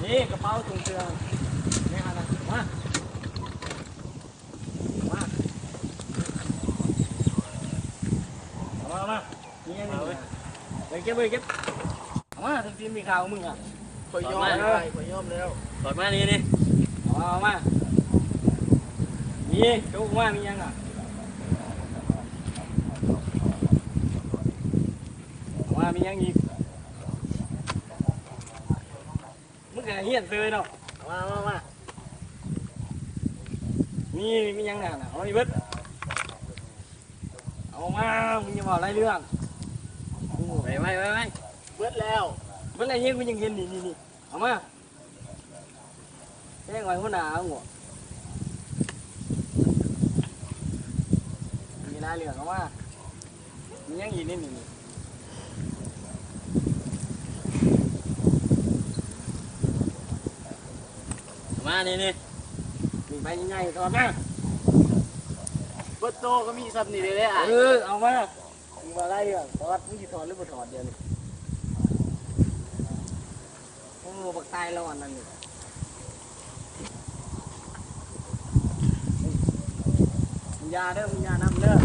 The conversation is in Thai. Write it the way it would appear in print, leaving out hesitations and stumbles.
นี่กระเป๋าถุงเสื้อนี่อะไรมานี่ไงนี่ไปเก็บไปเก็บมาถึงทีมมีข่าวมึงอ่ะคอยยอมแล้วคอยยอมแล้วถอดมานี่นี่เอามานี่จุกมามียังอ่ะมามียังอีกมึงก็เฮี้ยนเลยเนาะมานี่มียังอ่ะเอาดิเบิดเอามามึงจะบอกอะไรเรื่องไปเบิดแล้วเบิดอะไรเงี้ยกูยังเห็นนี่เอามาแจ้งไว้หัวหน้าหัวมีรายเรื่องเอามามียังอีกนี่มานี่ไปยังไงก่อนนะเบิดโตก็มีซับนี่เลยอ่ะเอามามึงมาไล่เรื่องถอดมึงจะถอดหรือไม่ถอดเดี๋ยวนี้โอ้บักตายแล้วอันนั้นนี่มึงยาเด้อมึงยาน้ำเด้อ